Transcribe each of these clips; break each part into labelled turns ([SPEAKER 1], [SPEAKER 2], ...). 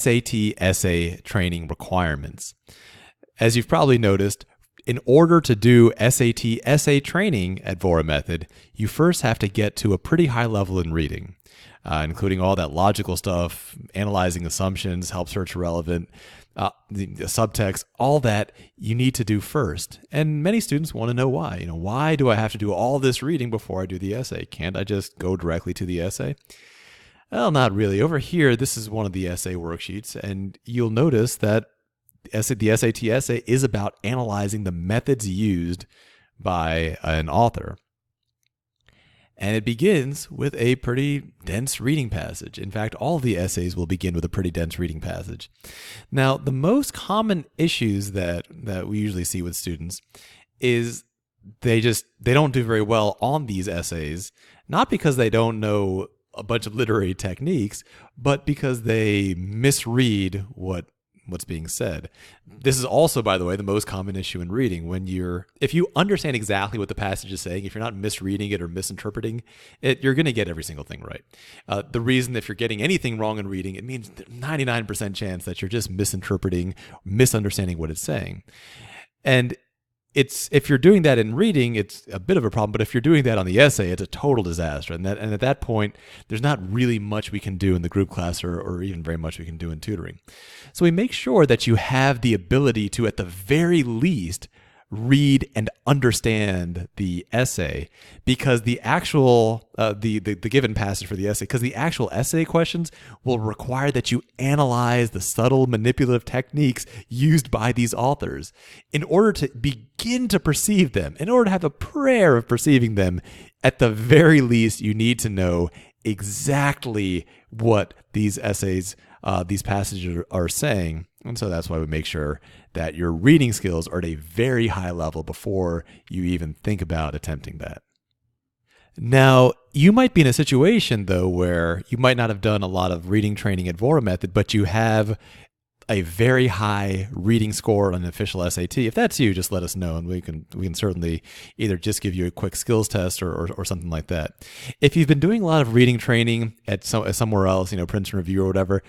[SPEAKER 1] SAT essay training requirements. As you've probably noticed, in order to do SAT essay training at Vohra Method, you first have to get to a pretty high level in reading, including all that logical stuff, analyzing assumptions, help search relevant, the subtext, all that you need to do first. And many students want to know why. Why do I have to do all this reading before I do the essay? Can't I just go directly to the essay? Well, not really. Over here, this is one of the essay worksheets, and you'll notice that the SAT essay is about analyzing the methods used by an author. And it begins with a pretty dense reading passage. In fact, all of the essays will begin with a pretty dense reading passage. Now, the most common issues that we usually see with students is they don't do very well on these essays, not because they don't know a bunch of literary techniques, but because they misread what's being said. This is also, by the way, the most common issue in reading. If you understand exactly what the passage is saying, if you're not misreading it or misinterpreting it, you're going to get every single thing right. The reason if you're getting anything wrong in reading, it means 99% chance that you're just misinterpreting, misunderstanding what it's saying. And if you're doing that in reading, it's a bit of a problem. But if you're doing that on the essay, it's a total disaster. And at that point, there's not really much we can do in the group class or even very much we can do in tutoring. So we make sure that you have the ability to, at the very least, read and understand the essay, because the actual the given passage for the essay, because the actual essay questions will require that you analyze the subtle manipulative techniques used by these authors in order to begin to perceive them. In order to have a prayer of perceiving them, at the very least, you need to know exactly what these essays, these passages are saying. And so that's why we make sure that your reading skills are at a very high level before you even think about attempting that. Now, you might be in a situation, though, where you might not have done a lot of reading training at Vohra Method, but you have a very high reading score on an official SAT. If that's you, just let us know, and we can certainly either just give you a quick skills test or something like that. If you've been doing a lot of reading training at somewhere else, Princeton Review or whatever,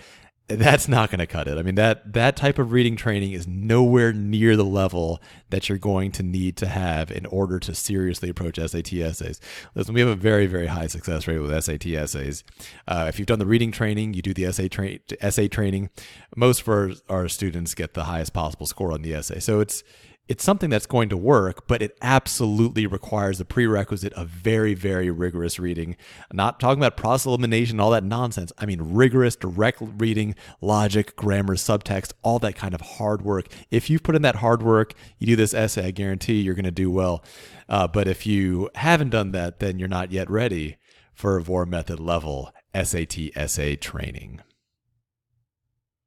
[SPEAKER 1] that's not going to cut it. I mean, that type of reading training is nowhere near the level that you're going to need to have in order to seriously approach SAT essays. Listen, we have a very, very high success rate with SAT essays. If you've done the reading training, you do the essay training, most of our students get the highest possible score on the essay. So it's something that's going to work, but it absolutely requires the prerequisite of very, very rigorous reading. I'm not talking about process elimination, all that nonsense. I mean, rigorous, direct reading, logic, grammar, subtext, all that kind of hard work. If you've put in that hard work, you do this essay, I guarantee you're going to do well. But if you haven't done that, then you're not yet ready for a Vohra Method level SAT essay training.